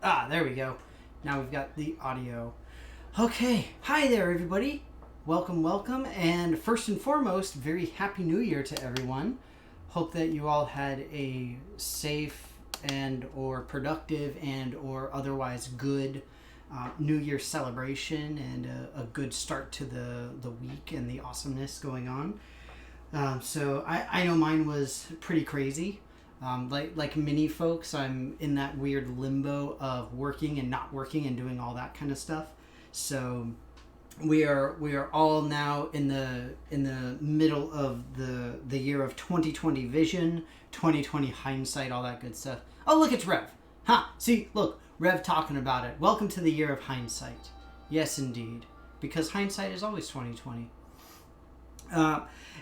Ah, there we go. Now we've got the audio. Okay, hi there, everybody. Welcome, welcome, and first and foremost, very happy New Year to everyone. Hope that you all had a safe and or productive and or otherwise good New Year celebration and a good start to the week and the awesomeness going on. So I know mine was pretty crazy. Like many folks, I'm in that weird limbo of working and not working and doing all that kind of stuff. So we are all now in the middle of the year of 2020 vision, 2020 hindsight, all that good stuff. Oh, look, it's Rev. Huh? See, look, Rev talking about it. Welcome to the year of hindsight. Yes, indeed, because hindsight is always 2020.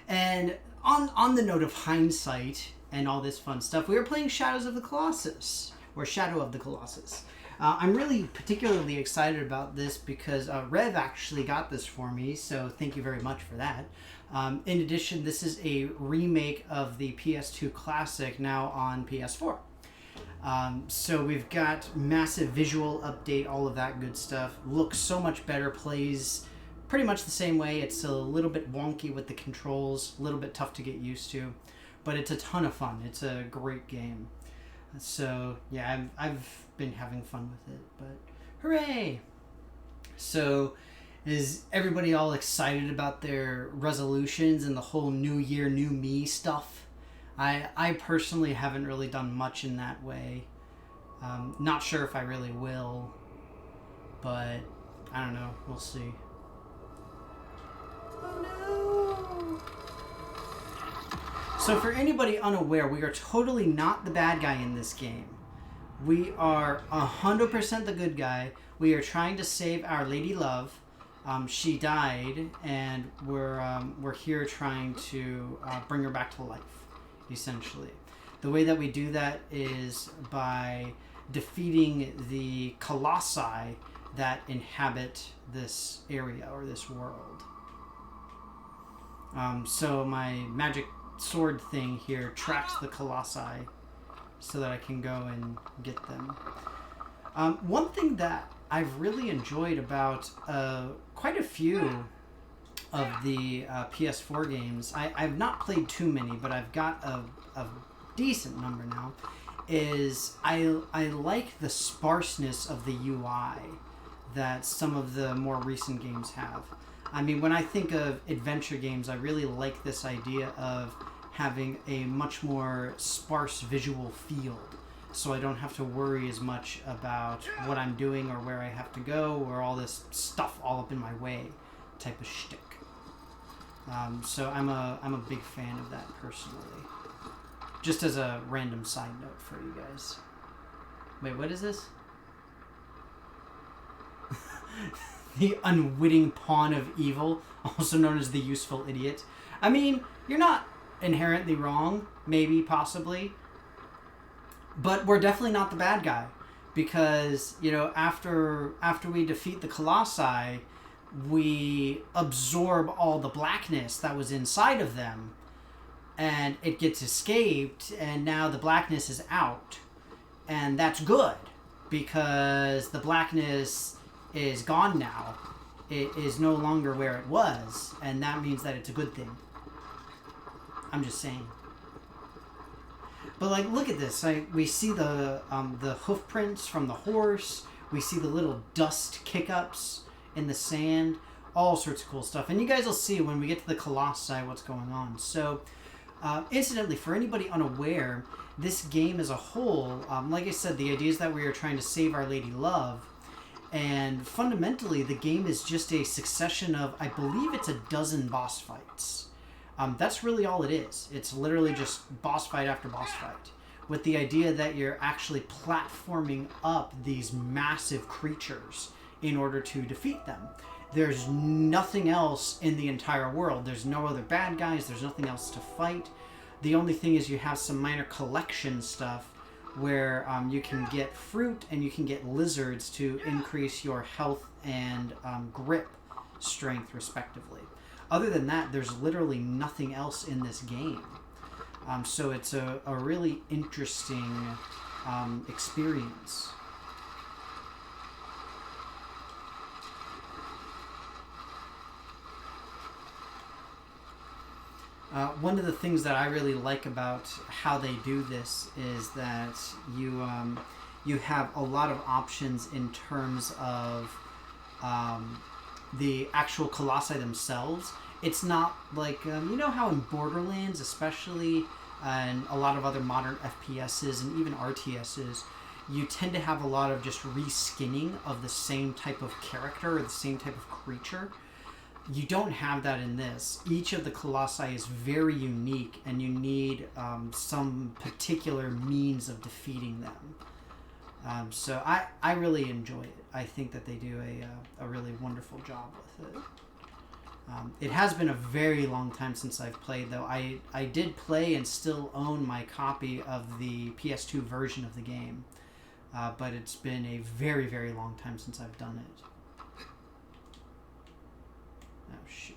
And on the note of hindsight and all this fun stuff, we were playing Shadows of the Colossus, or Shadow of the Colossus. I'm really particularly excited about this because Rev actually got this for me, so thank you very much for that. In addition, this is a remake of the PS2 classic now on PS4. So we've got massive visual update, all of that good stuff. Looks so much better, plays pretty much the same way. It's a little bit wonky with the controls, a little bit tough to get used to, but it's a ton of fun. It's a great game. So yeah, I've been having fun with it, but hooray! So is everybody all excited about their resolutions and the whole new year, new me stuff? I personally haven't really done much in that way. Not sure if I really will, but I don't know. We'll see. Oh no! So for anybody unaware, we are totally not the bad guy in this game. We are 100% the good guy. We are trying to save Our Lady Love. She died, and we're here trying to bring her back to life, essentially. The way that we do that is by defeating the Colossi that inhabit this area or this world. So my magic sword thing here tracks the Colossi so that I can go and get them. One thing that I've really enjoyed about quite a few of the PS4 games, I've not played too many, but I've got a decent number now, is I like the sparseness of the UI that some of the more recent games have. I mean, when I think of adventure games, I really like this idea of having a much more sparse visual field, so I don't have to worry as much about what I'm doing or where I have to go or all this stuff all up in my way type of shtick. So I'm a big fan of that personally. Just as a random side note for you guys. Wait, what is this? The unwitting pawn of evil, also known as the useful idiot. I mean, you're not inherently wrong, maybe, possibly, but we're definitely not the bad guy, because, you know, after we defeat the Colossi, we absorb all the blackness that was inside of them, and it gets escaped, and now the blackness is out, and that's good, because the blackness is gone now. It is no longer where it was, and that means that it's a good thing. I'm just saying. But like, look at this. We see the hoof prints from the horse. We see the little dust kick-ups in the sand. All sorts of cool stuff. And you guys will see when we get to the Colossi what's going on. So, incidentally, for anybody unaware, this game as a whole, like I said, the idea is that we are trying to save Our Lady Love. And fundamentally, the game is just a succession of, I believe it's a dozen boss fights. That's really all it is. It's literally just boss fight after boss fight, with the idea that you're actually platforming up these massive creatures in order to defeat them. There's nothing else in the entire world. There's no other bad guys. There's nothing else to fight. The only thing is you have some minor collection stuff where you can get fruit and you can get lizards to increase your health and grip strength, respectively. Other than that, there's literally nothing else in this game. So it's a really interesting experience. One of the things that I really like about how they do this is that you have a lot of options in terms of the actual colossi themselves. It's not like you know how in Borderlands, especially, and a lot of other modern FPSs and even RTSs, you tend to have a lot of just reskinning of the same type of character or the same type of creature. You don't have that in this. Each of the colossi is very unique, and you need some particular means of defeating them. So I really enjoy it. I think that they do a really wonderful job with it. It has been a very long time since I've played, though. I did play and still own my copy of the PS2 version of the game. But it's been a very, very long time since I've done it. Oh, shoot.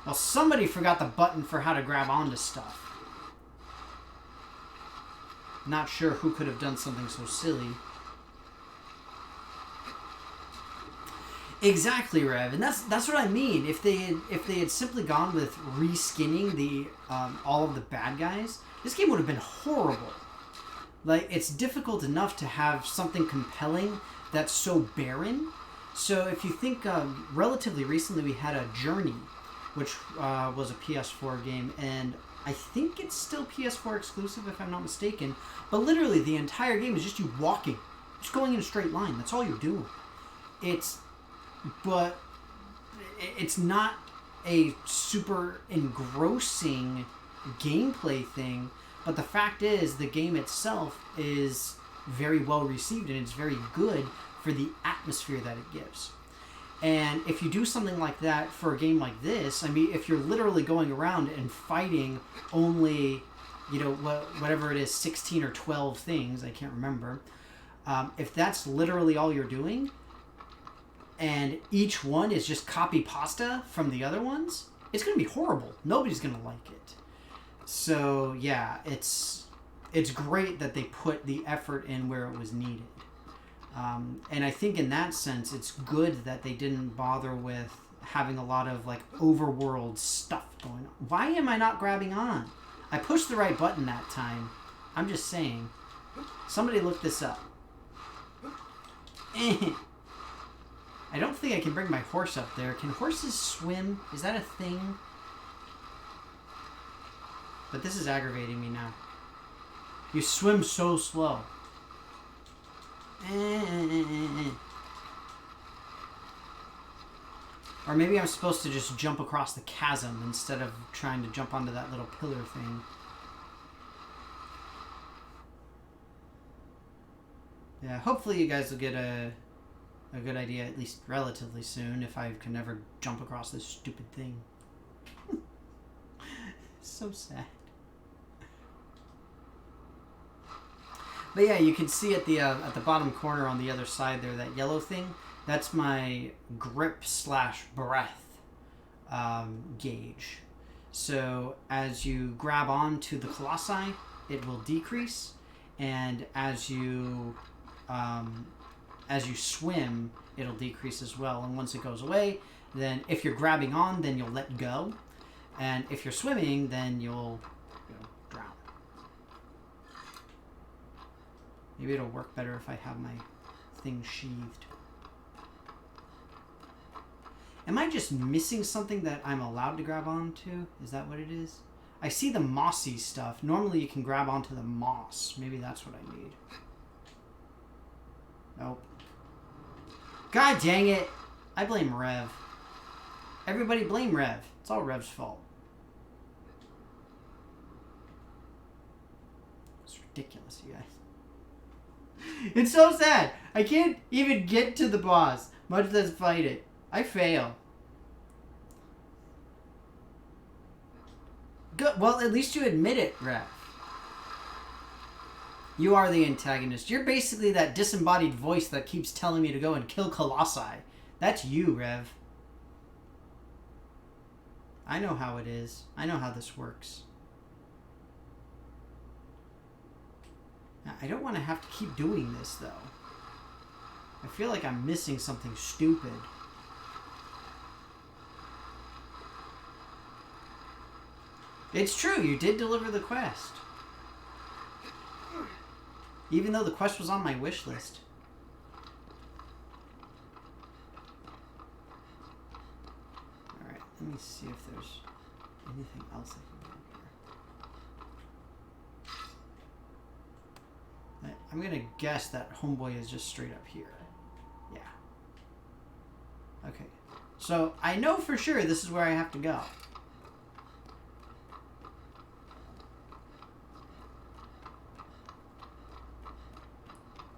Well, somebody forgot the button for how to grab onto stuff. Not sure who could have done something so silly. Exactly, Rev, and that's what I mean. If they had simply gone with reskinning the all of the bad guys, this game would have been horrible. Like, it's difficult enough to have something compelling that's so barren. So if you think relatively recently we had a Journey, which was a PS4 game, and I think it's still PS4 exclusive if I'm not mistaken. But literally the entire game is just you walking, just going in a straight line. That's all you're doing. But it's not a super engrossing gameplay thing. But the fact is, the game itself is very well received, and it's very good for the atmosphere that it gives. And if you do something like that for a game like this, I mean, if you're literally going around and fighting only, you know, whatever it is, 16 or 12 things, I can't remember, if that's literally all you're doing, and each one is just copy pasta from the other ones, it's going to be horrible. Nobody's going to like it. So, yeah, it's great that they put the effort in where it was needed. And I think in that sense, it's good that they didn't bother with having a lot of, like, overworld stuff going on. Why am I not grabbing on? I pushed the right button that time. I'm just saying. Somebody look this up. I don't think I can bring my horse up there. Can horses swim? Is that a thing? But this is aggravating me now. You swim so slow. Or maybe I'm supposed to just jump across the chasm instead of trying to jump onto that little pillar thing. Yeah, hopefully you guys will get a good idea, at least relatively soon, if I can ever jump across this stupid thing. So sad. But yeah, you can see at the bottom corner on the other side there, that yellow thing. That's my grip/breath gauge. So as you grab onto the colossi, it will decrease, and as you swim, it'll decrease as well. And once it goes away, then if you're grabbing on, then you'll let go, and if you're swimming, then you'll drown. Maybe it'll work better if I have my thing sheathed. Am I just missing something that I'm allowed to grab onto? Is that what it is? I see the mossy stuff. Normally you can grab onto the moss. Maybe that's what I need. Nope. God dang it! I blame Rev. Everybody blame Rev. It's all Rev's fault. It's ridiculous, you guys. It's so sad. I can't even get to the boss, much less fight it. I fail. Good. Well, at least you admit it, Rev. You are the antagonist. You're basically that disembodied voice that keeps telling me to go and kill Colossi. That's you, Rev. I know how it is. I know how this works. I don't want to have to keep doing this, though. I feel like I'm missing something stupid. It's true, you did deliver the quest. Even though the quest was on my wish list. Alright, let me see if there's anything else I can do here. I'm gonna guess that homeboy is just straight up here. Yeah. Okay. So, I know for sure this is where I have to go.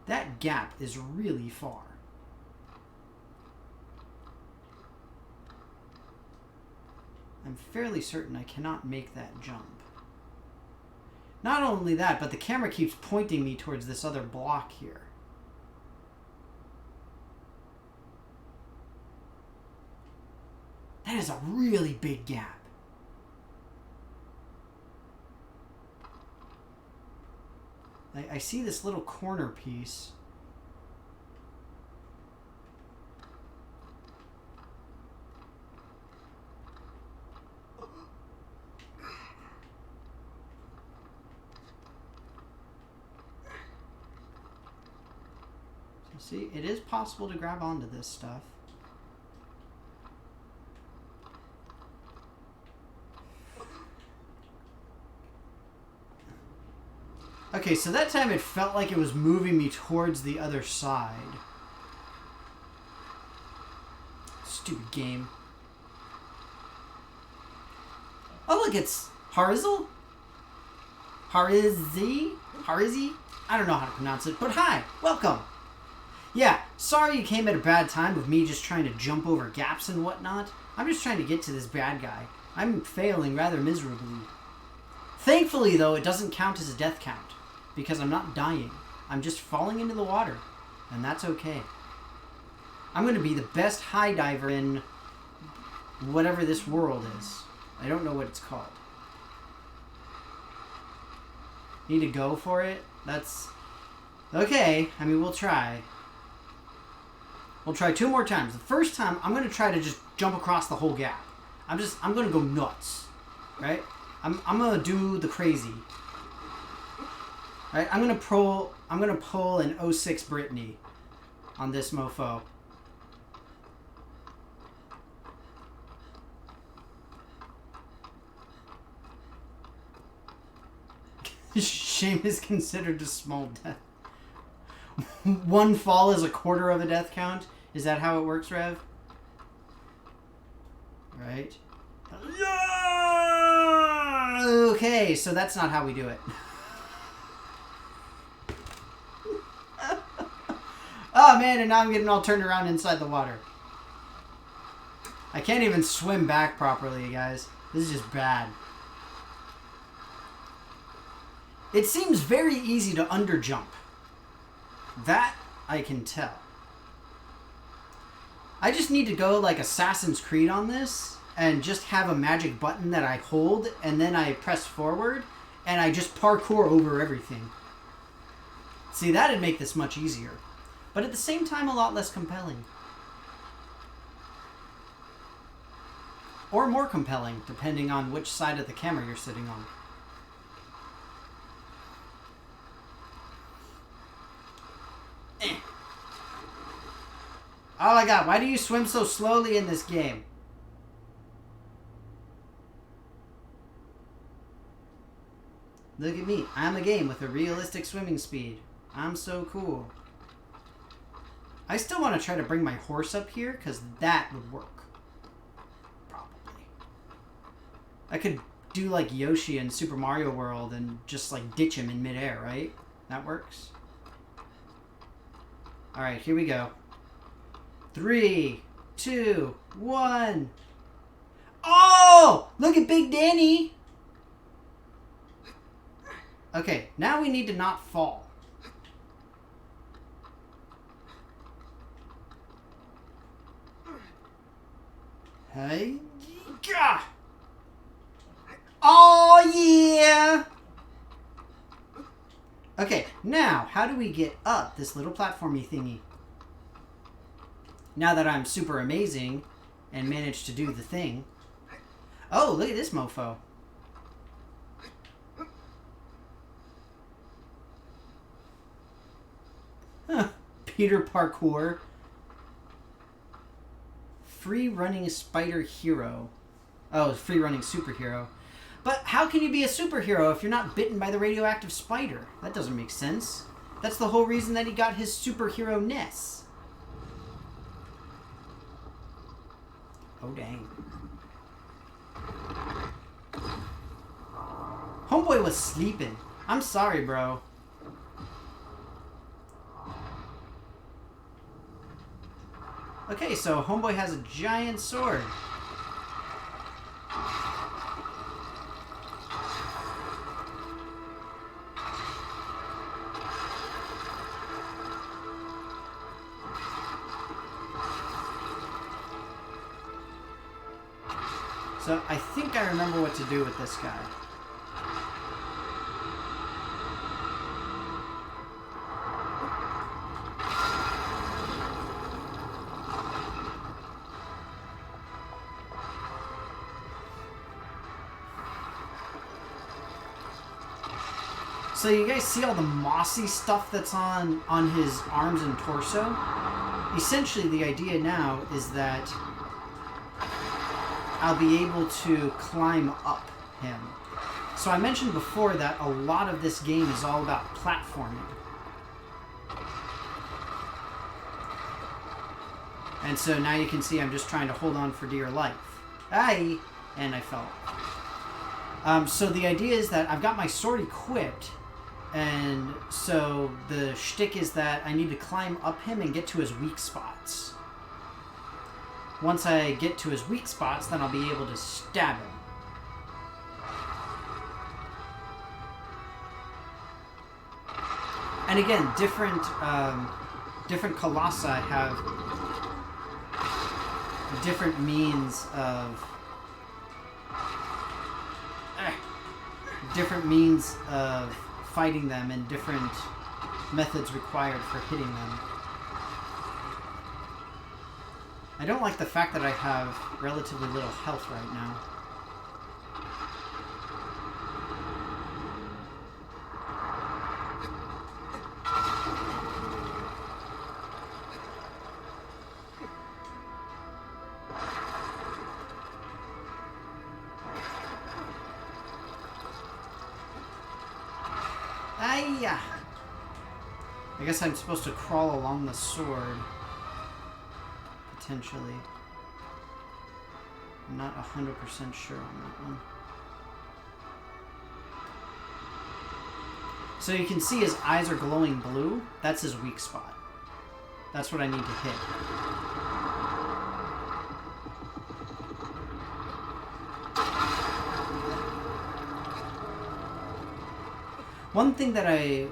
That gap is really far. I'm fairly certain I cannot make that jump. Not only that, but the camera keeps pointing me towards this other block here. That is a really big gap. I see this little corner piece. So see, it is possible to grab onto this stuff. Okay, so that time it felt like it was moving me towards the other side. Stupid game. Oh look, it's Harizel? Harizi? Harizi? I don't know how to pronounce it, but hi, welcome. Yeah, sorry you came at a bad time with me just trying to jump over gaps and whatnot. I'm just trying to get to this bad guy. I'm failing rather miserably. Thankfully, though, it doesn't count as a death count. Because I'm not dying. I'm just falling into the water. And that's okay. I'm going to be the best high diver in whatever this world is. I don't know what it's called. Need to go for it? That's... okay. I mean, we'll try. We'll try 2 more times. The first time, I'm going to try to just jump across the whole gap. I'm going to go nuts. Right? I'm going to do the crazy. Right, I'm gonna pull an 06 Brittany on this mofo. Shame is considered a small death. 1 fall is a quarter of a death count. Is that how it works, Rev? Right. Okay, so that's not how we do it. Oh man, and now I'm getting all turned around inside the water. I can't even swim back properly, guys. This is just bad. It seems very easy to underjump. That I can tell. I just need to go like Assassin's Creed on this and just have a magic button that I hold and then I press forward and I just parkour over everything. See, that'd make this much easier. But at the same time, a lot less compelling. Or more compelling, depending on which side of the camera you're sitting on. Oh my god, why do you swim so slowly in this game? Look at me, I'm a game with a realistic swimming speed. I'm so cool. I still want to try to bring my horse up here, because that would work. Probably. I could do like Yoshi in Super Mario World and just like ditch him in midair, right? That works. Alright, here we go. 3, 2, 1. Oh! Look at Big Danny! Okay, now we need to not fall. Hey, oh yeah! Okay, now how do we get up this little platformy thingy? Now that I'm super amazing and managed to do the thing. Oh, look at this mofo. Peter Parkour. Free running spider hero. Oh, free running superhero. But how can you be a superhero if you're not bitten by the radioactive spider? That doesn't make sense. That's the whole reason that he got his superhero-ness. Oh, dang. Homeboy was sleeping. I'm sorry, bro. Okay, so Homeboy has a giant sword. So I think I remember what to do with this guy. So you guys see all the mossy stuff that's on his arms and torso? Essentially the idea now is that I'll be able to climb up him. So I mentioned before that a lot of this game is all about platforming. And so now you can see I'm just trying to hold on for dear life. Aye! And I fell. So the idea is that I've got my sword equipped, and so the shtick is that I need to climb up him and get to his weak spots. Once I get to his weak spots, then I'll be able to stab him. And again, different Colossi have different means of fighting them and different methods required for hitting them. I don't like the fact that I have relatively little health right now. Ay-ya! I guess I'm supposed to crawl along the sword. Potentially. I'm not 100% sure on that one. So you can see his eyes are glowing blue. That's his weak spot. That's what I need to hit. One thing that I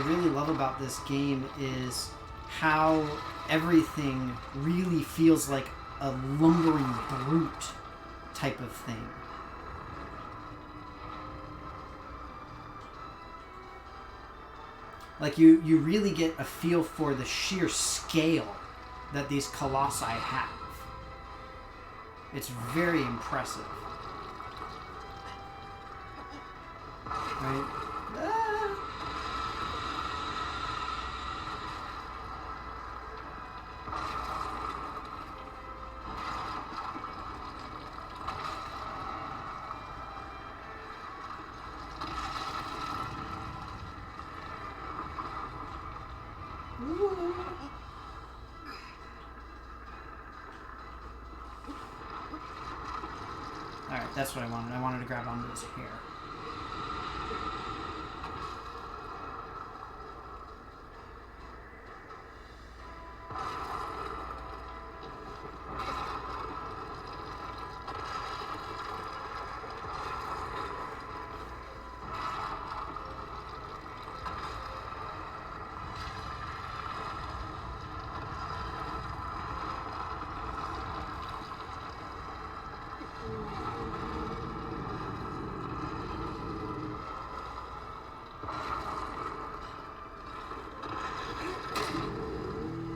really love about this game is how everything really feels like a lumbering brute type of thing. Like you really get a feel for the sheer scale that these Colossi have. It's very impressive. Right? Alright, that's what I wanted. I wanted to grab onto his hair.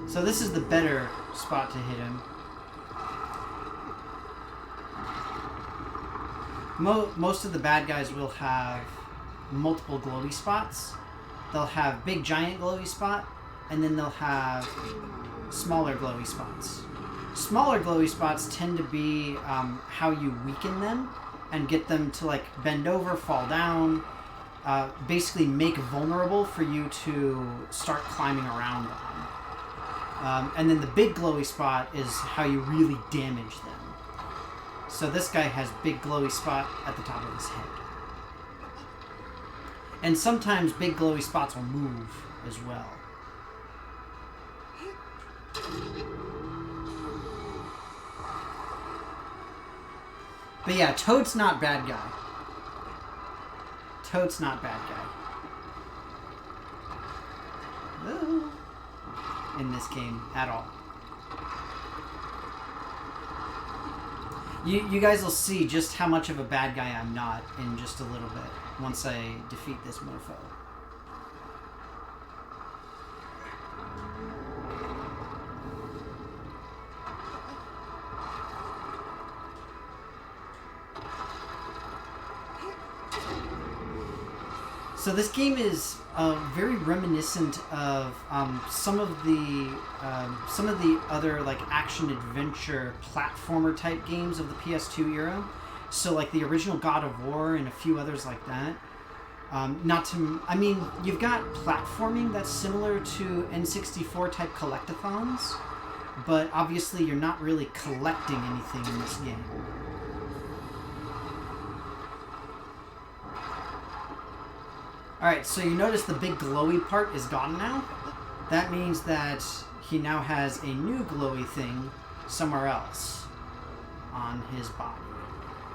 So this is the better spot to hit him. Most of the bad guys will have multiple glowy spots. They'll have big giant glowy spot, and then they'll have smaller glowy spots. Smaller glowy spots tend to be how you weaken them and get them to like bend over, fall down, basically make vulnerable for you to start climbing around on. And then the big glowy spot is how you really damage them. So this guy has big glowy spot at the top of his head. And sometimes big glowy spots will move as well. But yeah, Toad's not bad guy. Toad's not bad guy. Ooh. In this game at all. You guys will see just how much of a bad guy I'm not in just a little bit once I defeat this mofo. So this game is very reminiscent of some of the other like action adventure platformer type games of the PS2 era. So like the original God of War and a few others like that. I mean, you've got platforming that's similar to N64 type collectathons, but obviously you're not really collecting anything in this game. Alright, so you notice the big glowy part is gone now? That means that he now has a new glowy thing somewhere else on his body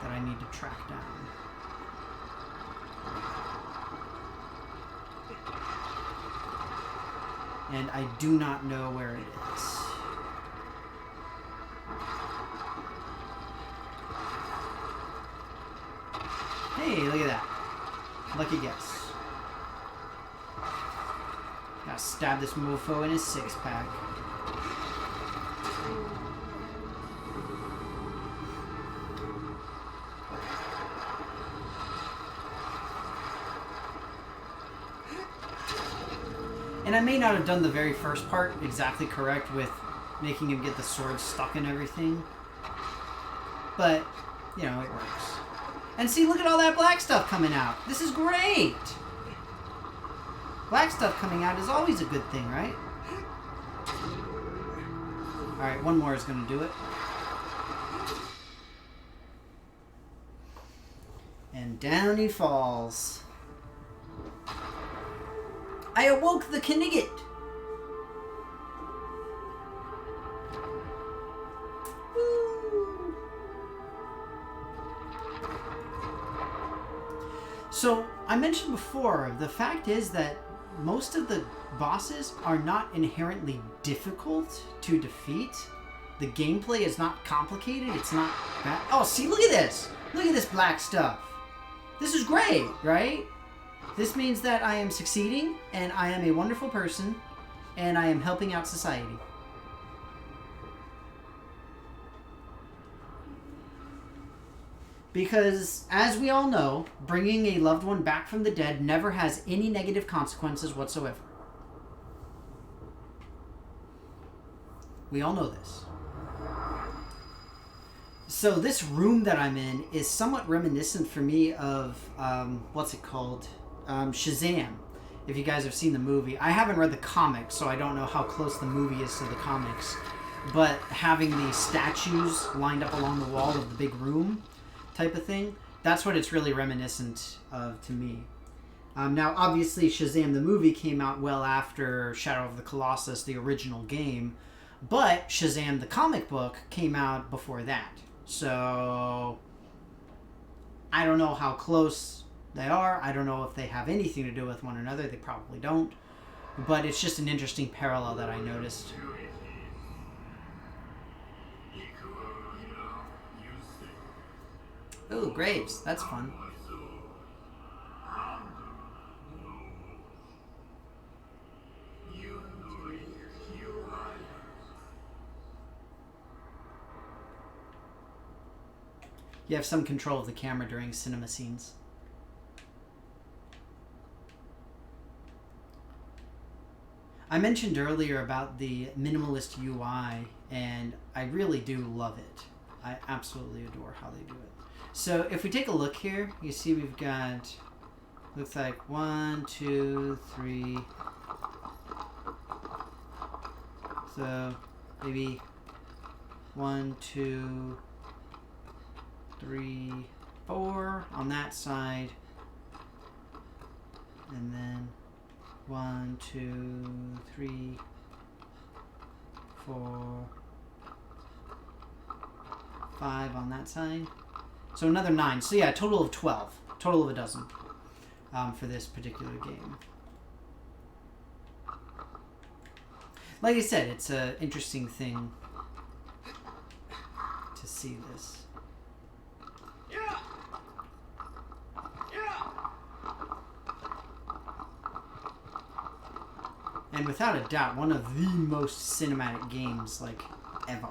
that I need to track down. And I do not know where it is. Hey, look at that. Lucky guess. Gotta stab this mofo in his six-pack. And I may not have done the very first part exactly correct with making him get the sword stuck in everything. But, you know, it works. And see, look at all that black stuff coming out. This is great! Black stuff coming out is always a good thing, right? Alright, one more is going to do it. And down he falls. I awoke the Knigget! Woo! So, I mentioned before, the fact is that most of the bosses are not inherently difficult to defeat. The gameplay is not complicated. It's not bad. Oh, see, look at this. Look at this black stuff. This is great, right? This means that I am succeeding, and I am a wonderful person, and I am helping out society. Because, as we all know, bringing a loved one back from the dead never has any negative consequences whatsoever. We all know this. So this room that I'm in is somewhat reminiscent for me of, what's it called? Shazam. If you guys have seen the movie. I haven't read the comics, so I don't know how close the movie is to the comics. But having these statues lined up along the wall of the big room type of thing, that's what it's really reminiscent of to me. Now, obviously, Shazam the movie came out well after Shadow of the Colossus, the original game, but Shazam the comic book came out before that. So, I don't know how close they are. I don't know if they have anything to do with one another. They probably don't. But it's just an interesting parallel that I noticed. Ooh, grapes. That's fun. You have some control of the camera during cinema scenes. I mentioned earlier about the minimalist UI, and I really do love it. I absolutely adore how they do it. So if we take a look here, you see we've got, looks like 1, 2, 3. So maybe 1, 2, 3, 4 on that side, and then 1, 2, 3, 4, 5 on that side. So another 9. So yeah, total of 12. Total of a dozen for this particular game. Like I said, it's an interesting thing to see this. And without a doubt, one of the most cinematic games, like, ever.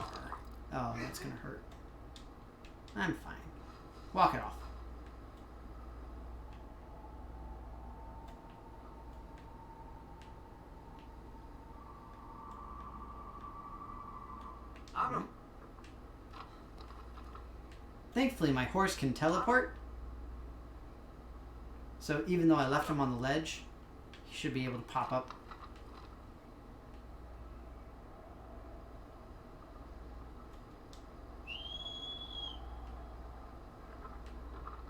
Oh, that's gonna hurt. I'm fine. Walk it off. Thankfully, my horse can teleport. So even though I left him on the ledge, he should be able to pop up.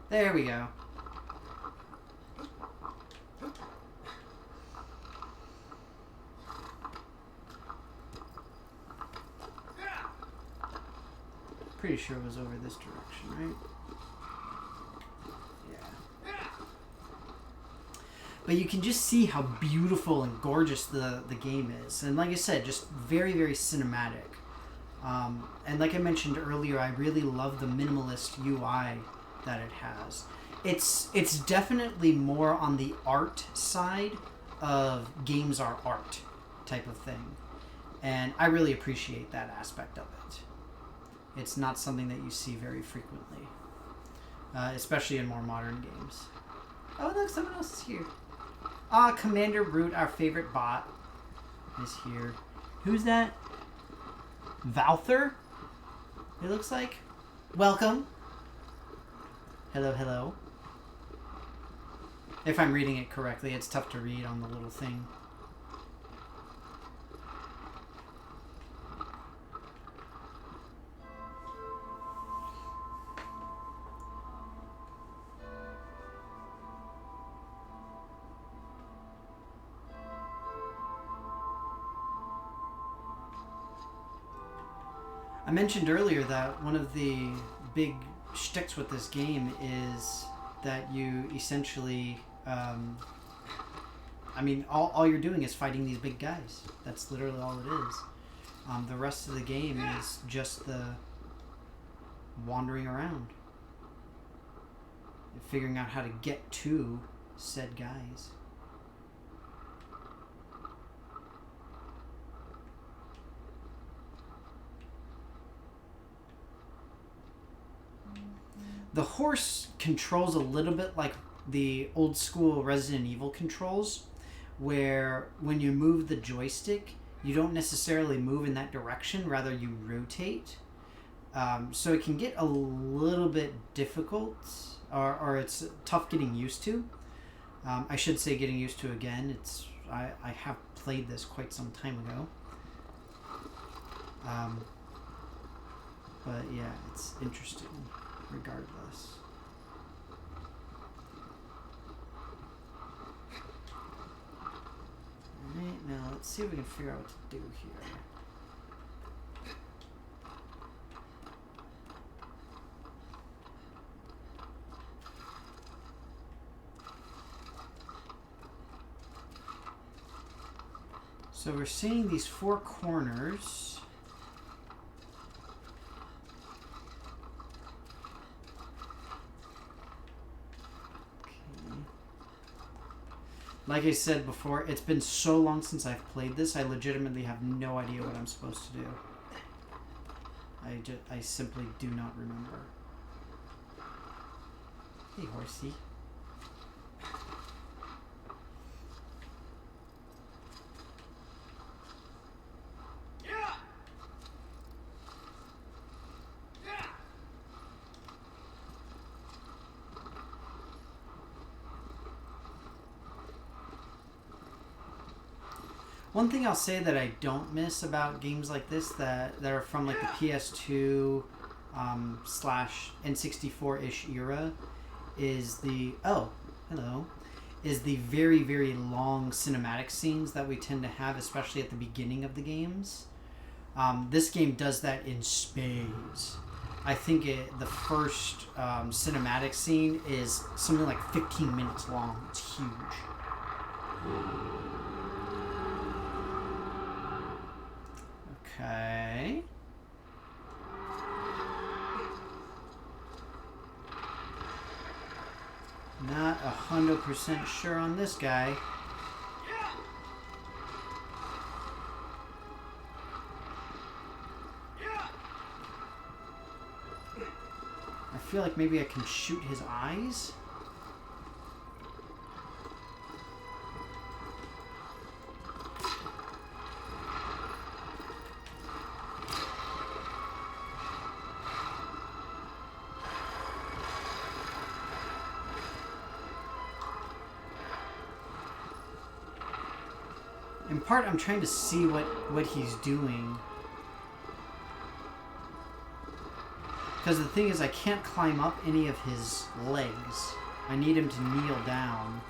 There we go. Pretty sure it was over this direction, right? Yeah. But you can just see how beautiful and gorgeous the game is. And like I said, just very, very cinematic. And like I mentioned earlier, I really love the minimalist UI that it has. It's definitely more on the art side of games are art type of thing. And I really appreciate that aspect of it. It's not something that you see very frequently, especially in more modern games. Oh, look, someone else is here. Commander Root, our favorite bot, is here. Who's that? Valther? It looks like. Welcome. Hello, hello. If I'm reading it correctly, it's tough to read on the little thing. I mentioned earlier that one of the big shticks with this game is that you essentially, I mean, all you're doing is fighting these big guys. That's literally all it is. The rest of the game is just the wandering around, and figuring out how to get to said guys. The horse controls a little bit like the old school Resident Evil controls, where when you move the joystick, you don't necessarily move in that direction, rather you rotate. So it can get a little bit difficult, or it's tough getting used to. I should say getting used to again. I have played this quite some time ago. But yeah, it's interesting regardless. Alright, now let's see if we can figure out what to do here. So we're seeing these 4 corners. Like I said before, it's been so long since I've played this, I legitimately have no idea what I'm supposed to do. I simply do not remember. Hey, horsey. One thing I'll say that I don't miss about games like this that are from like the PS2 slash N64-ish era is the is the very, very long cinematic scenes that we tend to have, especially at the beginning of the games. This game does that in spades. I think the first cinematic scene is something like 15 minutes long. It's huge. Okay. Not 100% sure on this guy. I feel like maybe I can shoot his eyes. In part, I'm trying to see what he's doing. Because the thing is, I can't climb up any of his legs. I need him to kneel down.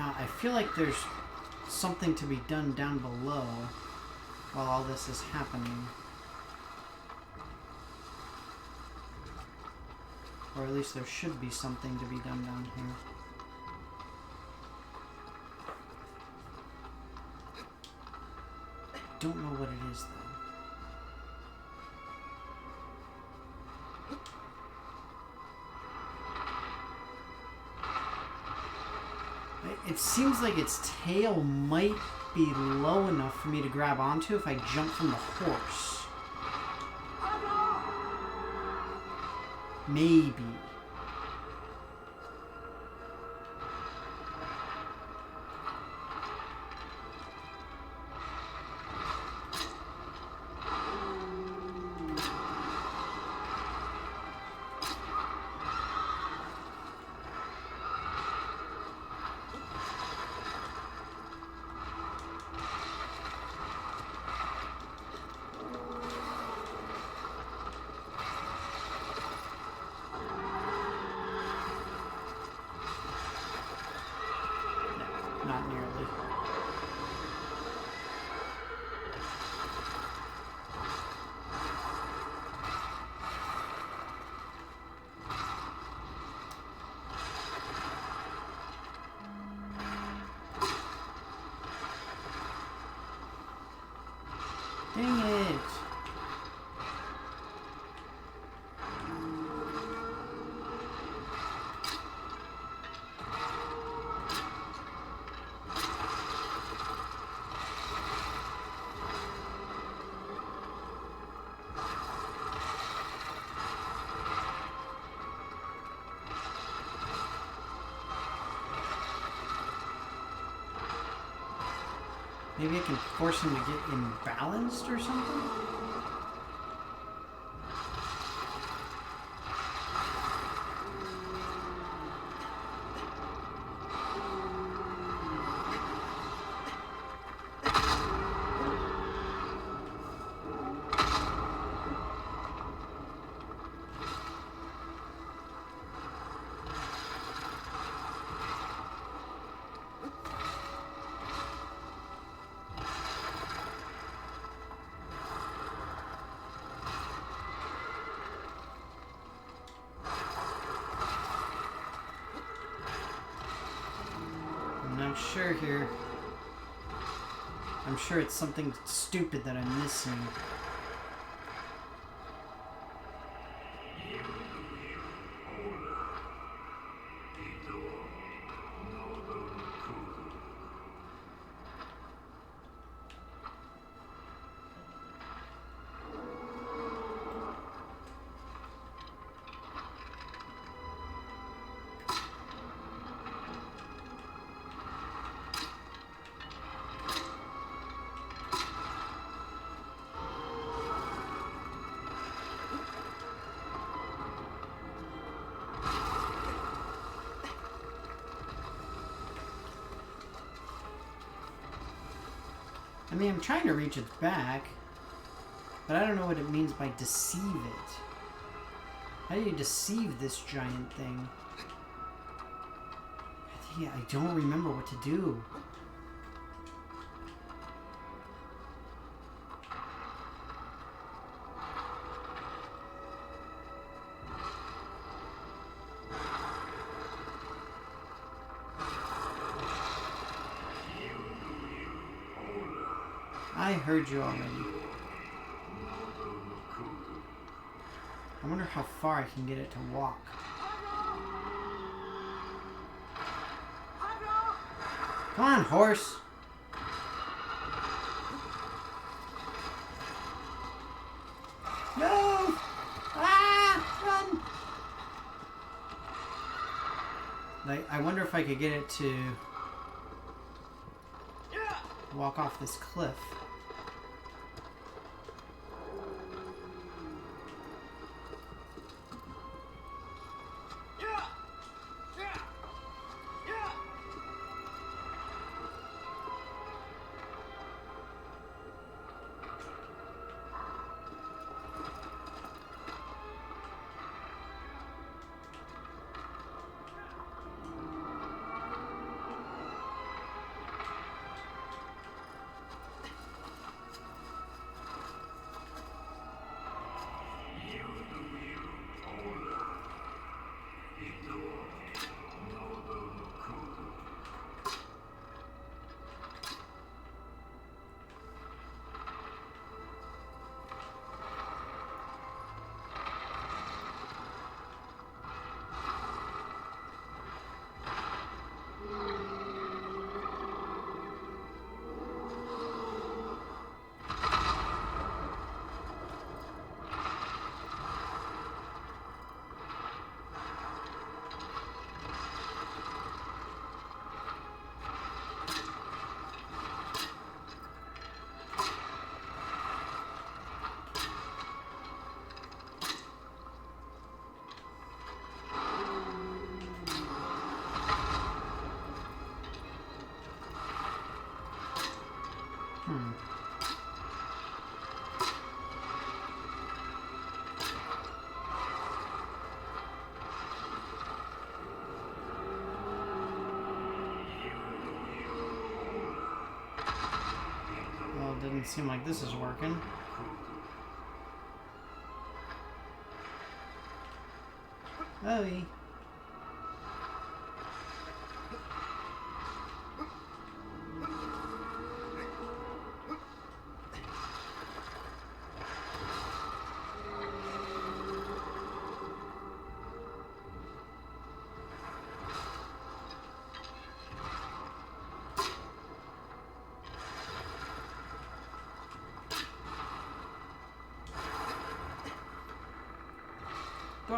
I feel like there's something to be done down below while all this is happening. Or at least there should be something to be done down here. I don't know what it is, though. It seems like its tail might be low enough for me to grab onto if I jump from the horse. Maybe. Not nearly. Dang it. Maybe I can force him to get imbalanced or something? I'm sure here. I'm sure it's something stupid that I'm missing. I mean, I'm trying to reach its back, but I don't know what it means by deceive it. How do you deceive this giant thing? I don't remember what to do. I heard you already. I wonder how far I can get it to walk. Come on, horse! No! Ah! Run! Like, I wonder if I could get it to walk off this cliff. Well, it doesn't seem like this is working. Oh,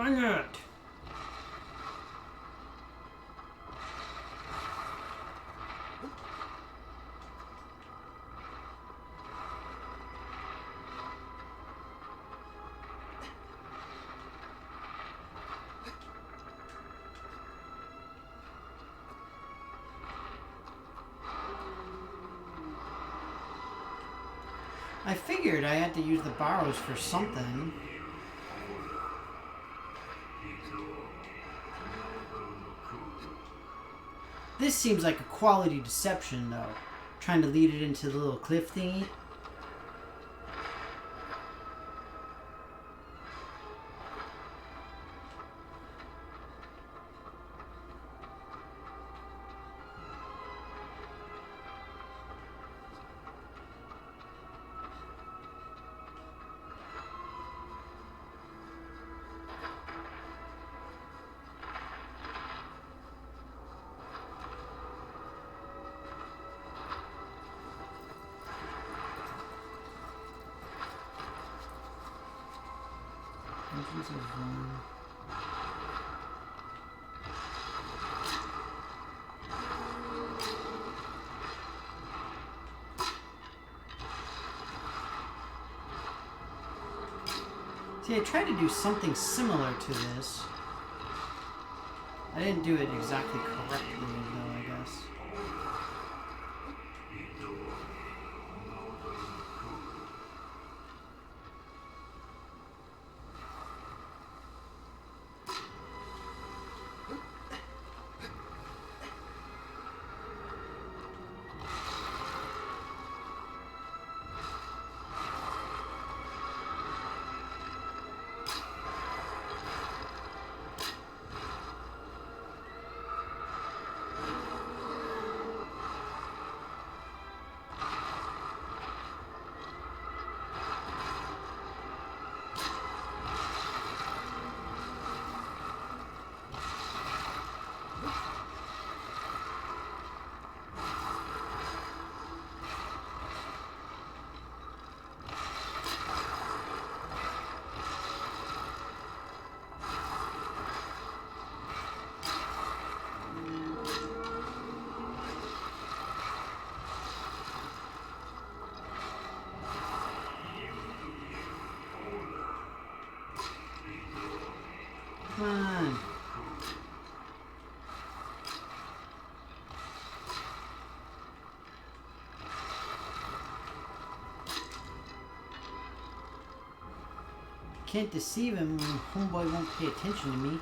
dang it! I figured I had to use the borrows for something. This seems like a quality deception, though. Trying to lead it into the little cliff thingy. See, I tried to do something similar to this. I didn't do it exactly correctly, though, I guess. Come on. Can't deceive him when homeboy won't pay attention to me.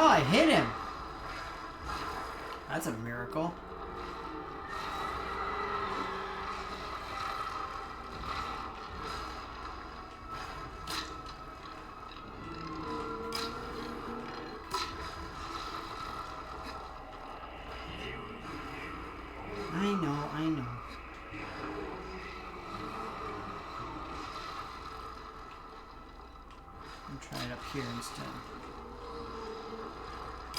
Oh, I hit him. That's a miracle. I know. I'll try it up here instead.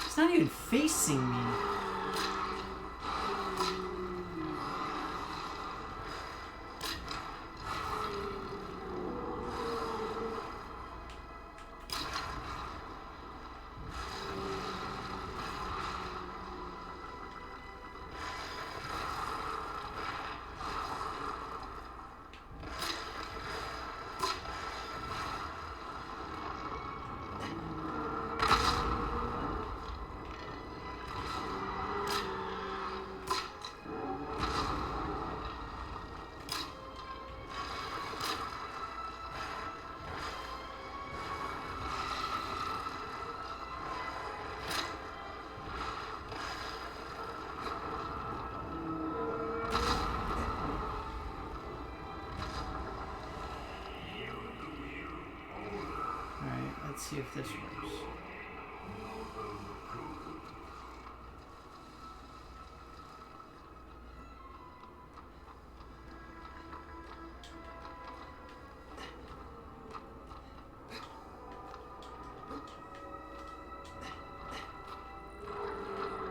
It's not even facing me. Let's see if this works.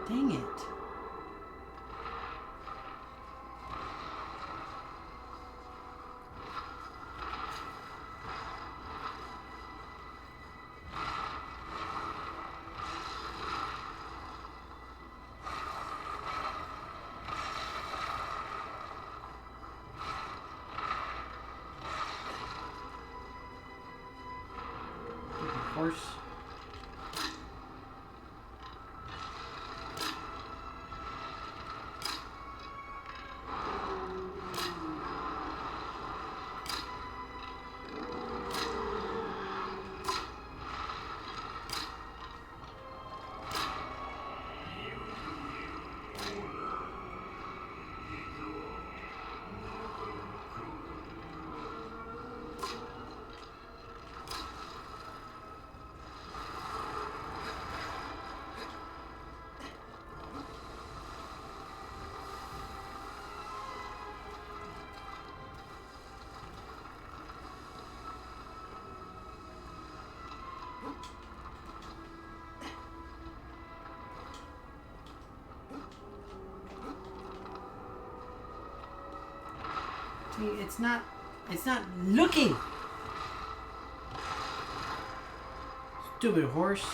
Dang it. horse. It's not looking. Stupid horse.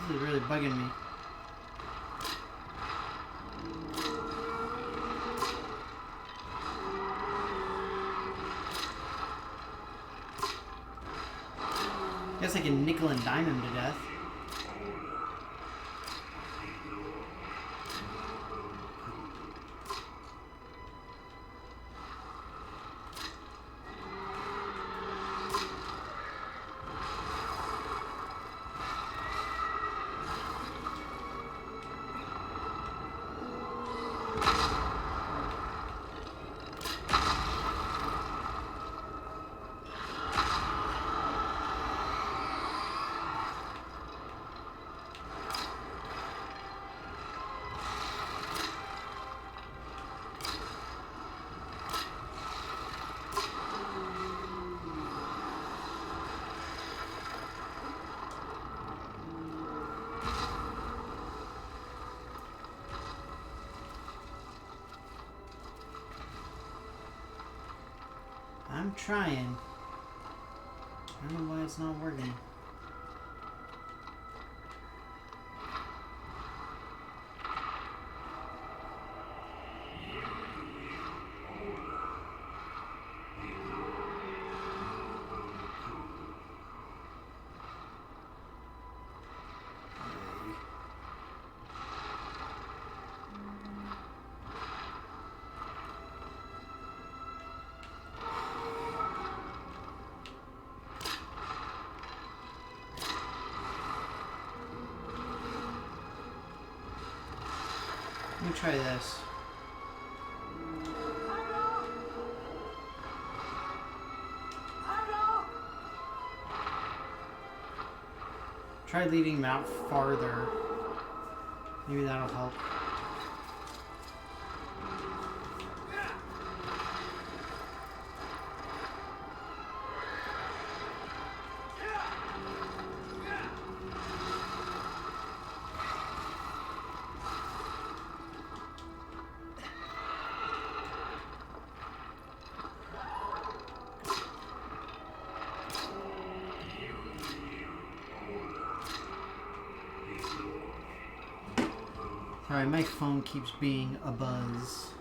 This is really bugging me. Guess I can nickel and dime him to death. I'm trying. I don't know why it's not working. Let me try this. Try leaving him out farther. Maybe that'll help. Sorry, my phone keeps being a buzz.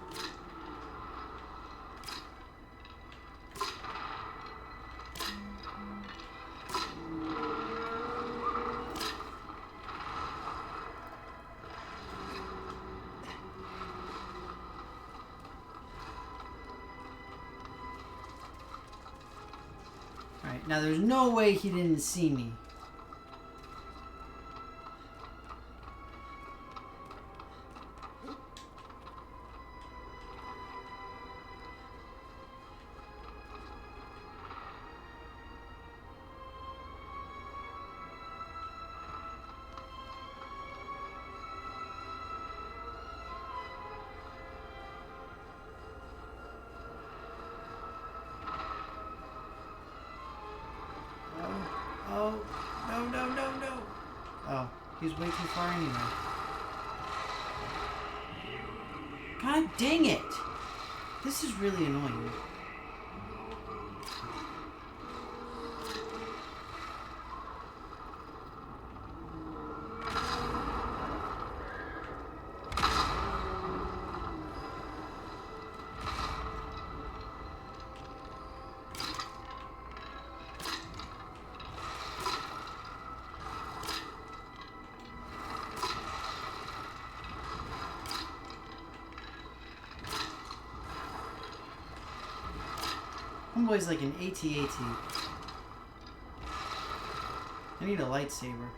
Alright, now there's no way he didn't see me. Oh, no. Oh, he's way too far anyway. God dang it! This is really annoying. Homeboy's like an AT-AT. I need a lightsaber.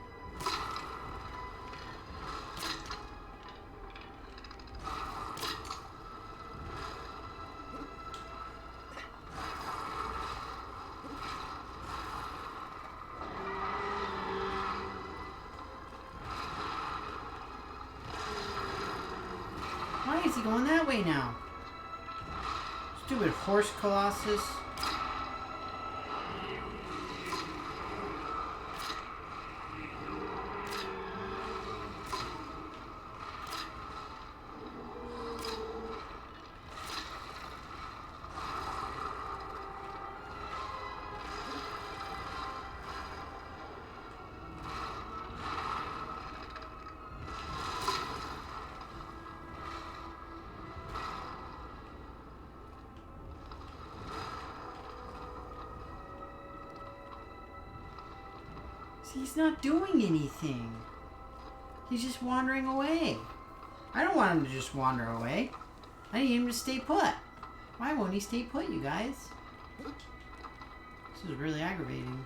Why is he going that way now? Stupid horse Colossus. He's not doing anything. He's just wandering away. I don't want him to just wander away. I need him to stay put. Why won't he stay put, you guys? This is really aggravating.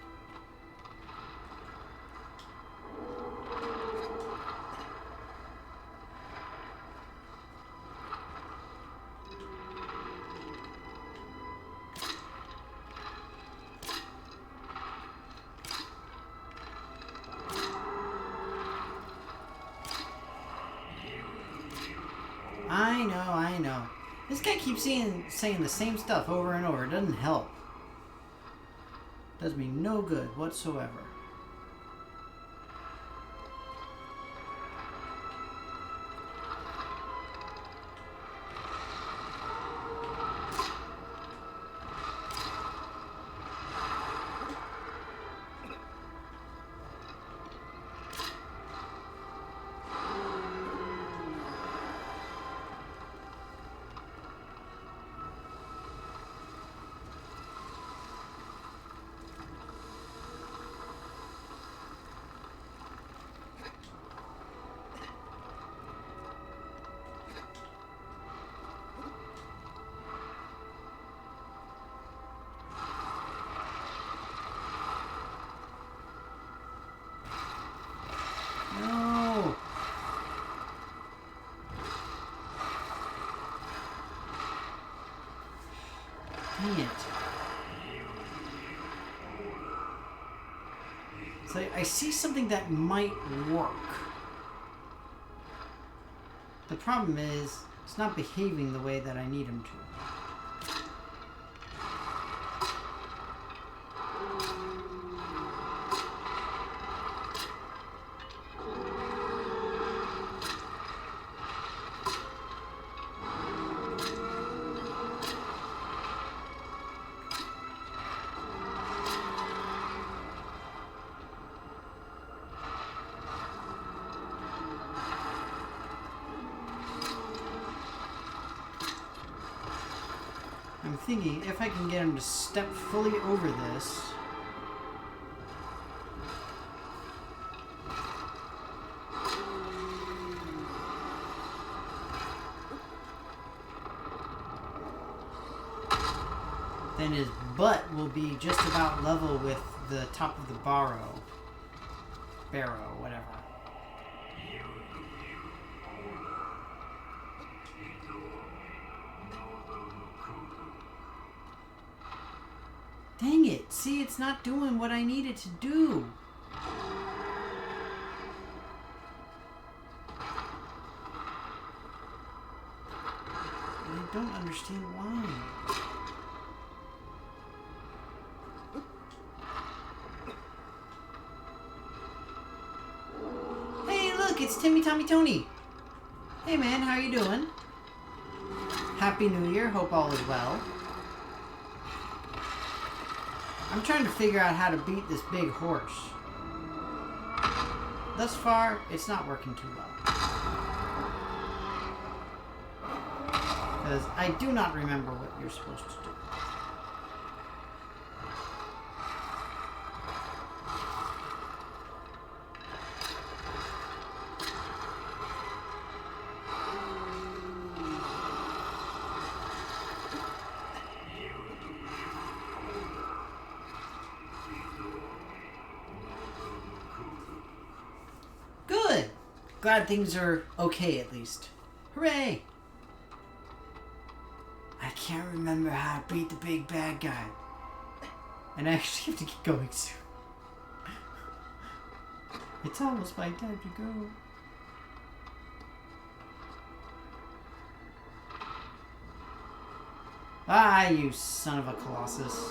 I know. This guy keeps saying the same stuff over and over. It doesn't help. Does me no good whatsoever. No. Dang it. So I see something that might work. The problem is, it's not behaving the way that I need him to. I'm thinking if I can get him to step fully over this. Then his butt will be just about level with the top of the barrow, whatever. Dang it! See, it's not doing what I need it to do. I don't understand why. Hey, look! It's Timmy Tommy Tony! Hey man, how you doing? Happy New Year, hope all is well. I'm trying to figure out how to beat this big horse. Thus far, it's not working too well. Because I do not remember what you're supposed to do. Glad things are okay, at least. Hooray! I can't remember how to beat the big bad guy. And I actually have to get going soon. It's almost my time to go. Ah, you son of a Colossus.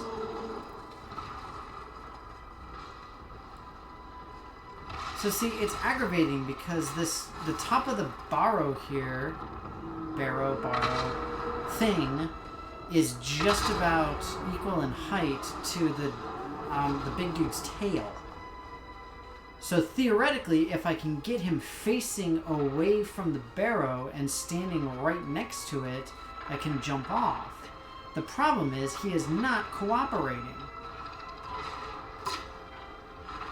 So see, it's aggravating because the top of the barrow thing is just about equal in height to the big dude's tail. So theoretically, if I can get him facing away from the barrow and standing right next to it, I can jump off. The problem is he is not cooperating.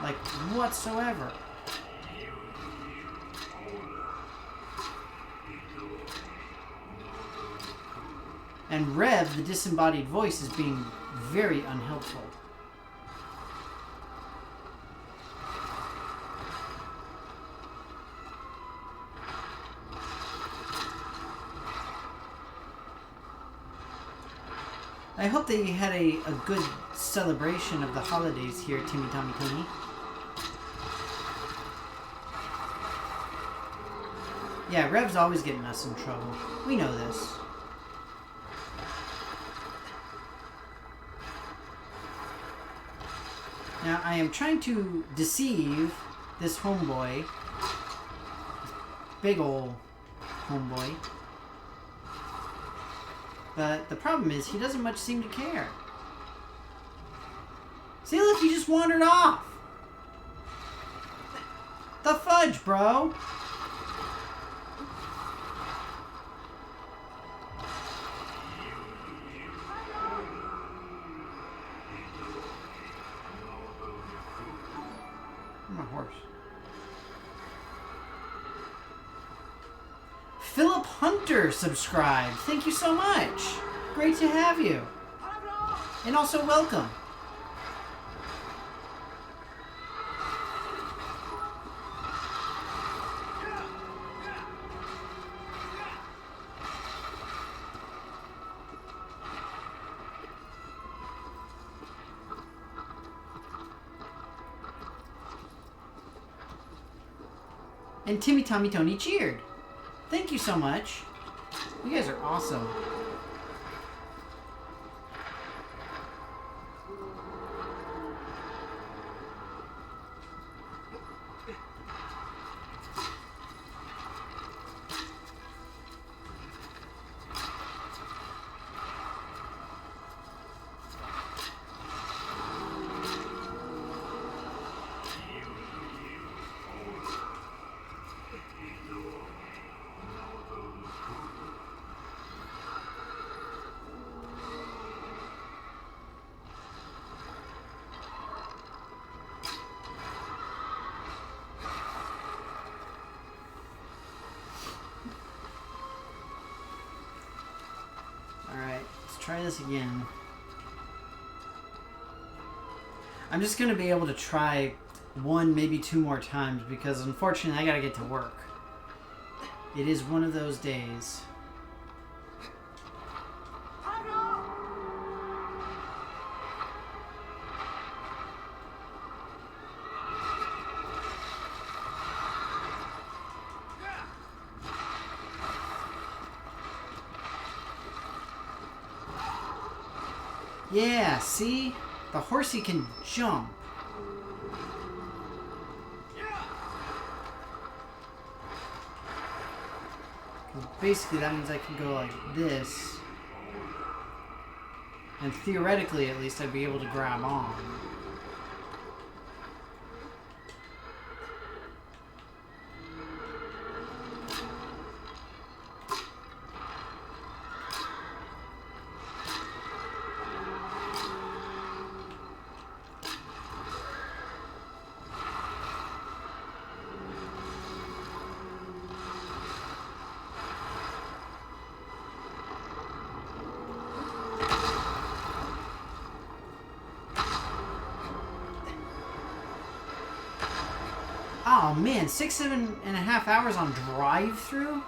Like, whatsoever. And Rev, the disembodied voice, is being very unhelpful. I hope that you had a good celebration of the holidays here, Timmy Tommy Tony. Yeah, Rev's always getting us in trouble. We know this. Now, I am trying to deceive this homeboy. Big ol' homeboy. But the problem is, he doesn't much seem to care. See, look, he just wandered off. The fudge, bro. My horse. Philip Hunter subscribed. Thank you so much. Great to have you. And also welcome. And Timmy Tommy Tony cheered. Thank you so much. You guys are awesome. Try this again. I'm just going to be able to try one, maybe two more times because unfortunately I got to get to work. It is one of those days. Yeah, see? The horsey can jump. Basically, that means I can go like this. And theoretically, at least, I'd be able to grab on. Oh man, 7.5 hours on drive-through?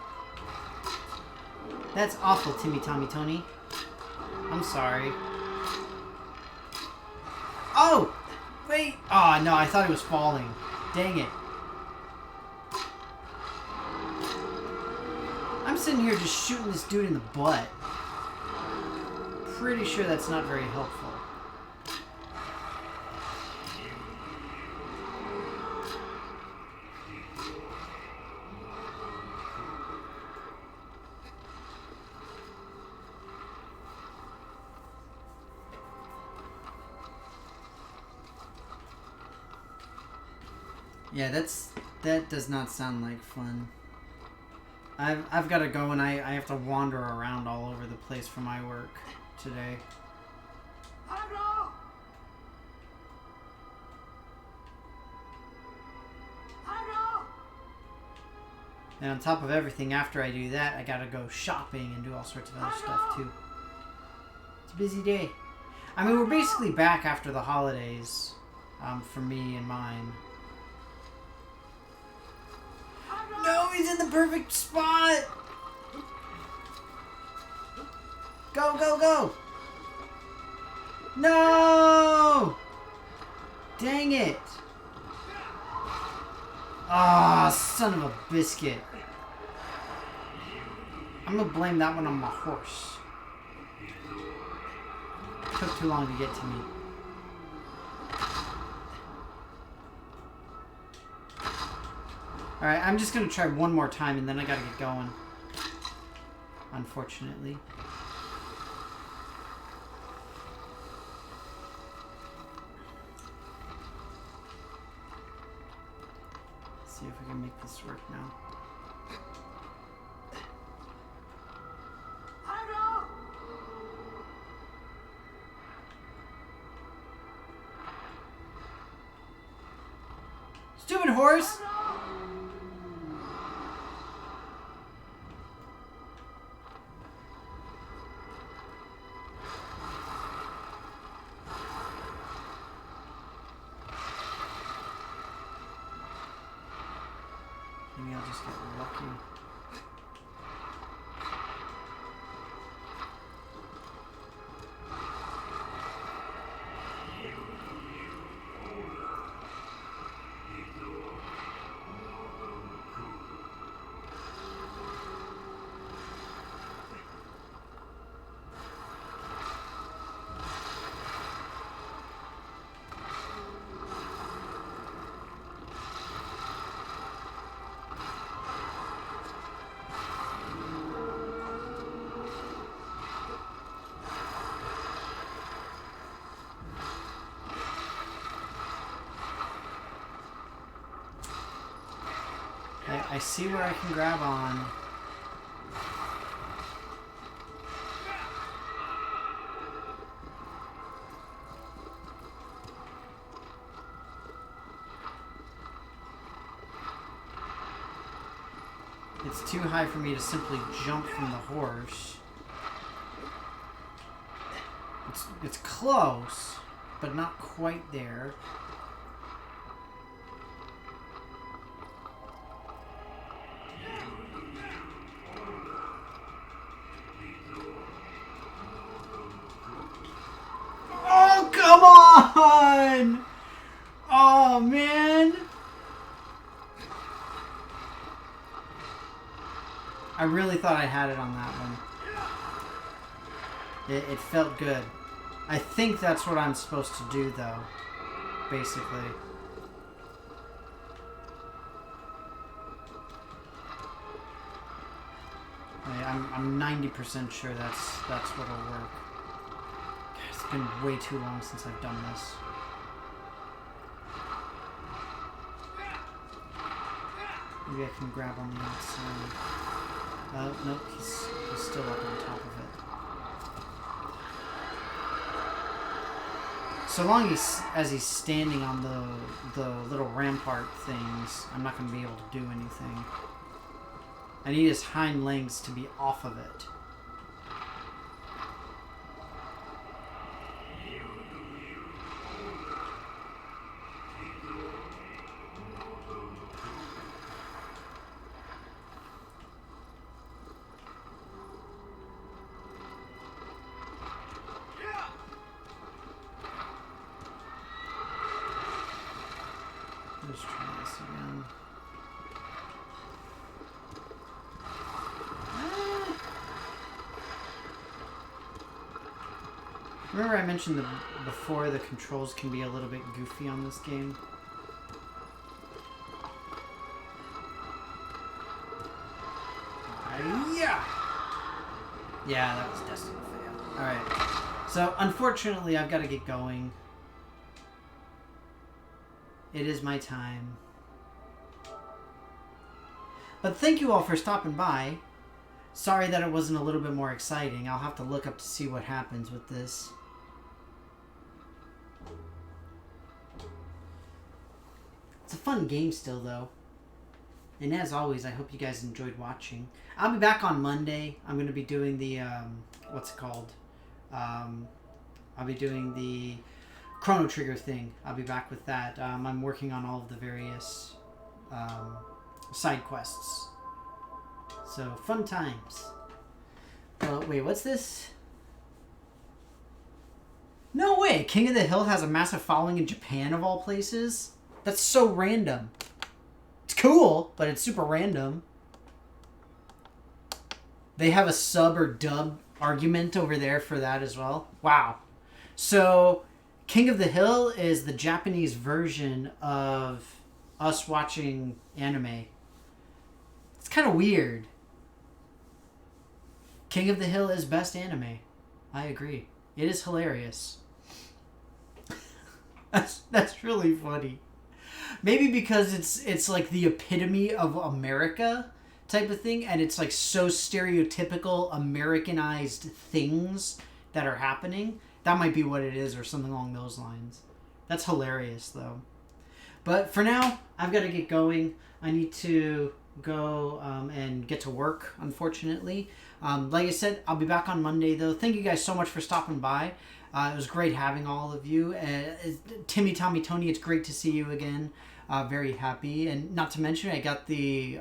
That's awful, Timmy Tommy Tony. I'm sorry. Oh! Wait! Oh no, I thought he was falling. Dang it. I'm sitting here just shooting this dude in the butt. Pretty sure that's not very helpful. Yeah, that does not sound like fun. I've got to go and I have to wander around all over the place for my work today. And on top of everything, after I do that, I gotta go shopping and do all sorts of other stuff too. It's a busy day. I mean, we're basically back after the holidays, for me and mine. No, he's in the perfect spot! Go, go, go! No! Dang it! Ah, son of a biscuit. I'm gonna blame that one on my horse. It took too long to get to me. Alright, I'm just gonna try one more time and then I gotta get going. Unfortunately. Let's see if I can make this work now. Stupid horse! Maybe I'll just get lucky. I see where I can grab on. It's too high for me to simply jump from the horse. It's close, but not quite there. Come on! Oh, man! I really thought I had it on that one. It felt good. I think that's what I'm supposed to do, though. Basically. I'm 90% sure that's what'll work. It's been way too long since I've done this. Maybe I can grab on the outside. Nope, he's still up on top of it. So long as he's standing on the little rampart things, I'm not going to be able to do anything. I need his hind legs to be off of it. Remember I mentioned before the controls can be a little bit goofy on this game? Yeah! Yeah, that was destined to fail. Alright. So, unfortunately, I've got to get going. It is my time. But thank you all for stopping by. Sorry that it wasn't a little bit more exciting. I'll have to look up to see what happens with this. It's a fun game still, though. And as always, I hope you guys enjoyed watching. I'll be back on Monday. I'm going to be doing the, what's it called? I'll be doing the Chrono Trigger thing. I'll be back with that. I'm working on all of the various side quests. So, fun times. Wait, what's this? No way! King of the Hill has a massive following in Japan, of all places? That's so random. It's cool, but it's super random. They have a sub or dub argument over there for that as well. Wow. So, King of the Hill is the Japanese version of us watching anime. It's kind of weird. King of the Hill is best anime. I agree. It is hilarious. That's really funny. Maybe because it's like the epitome of America type of thing, and it's like so stereotypical Americanized things that are happening. That might be what it is, or something along those lines. That's hilarious, though. But for now, I've got to get going. I need to go and get to work, unfortunately. Like I said, I'll be back on Monday, though. Thank you guys so much for stopping by. It was great having all of you. Timmy, Tommy, Tony, it's great to see you again. Very happy. And not to mention, I got the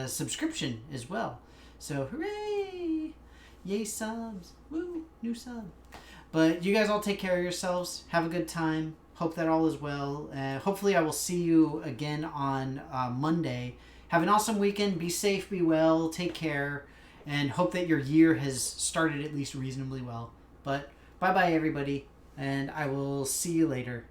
subscription as well. So, hooray! Yay, subs. Woo! New sub. But you guys all take care of yourselves. Have a good time. Hope that all is well. Hopefully I will see you again on Monday. Have an awesome weekend. Be safe, be well, take care, and hope that your year has started at least reasonably well. But bye-bye, everybody, and I will see you later.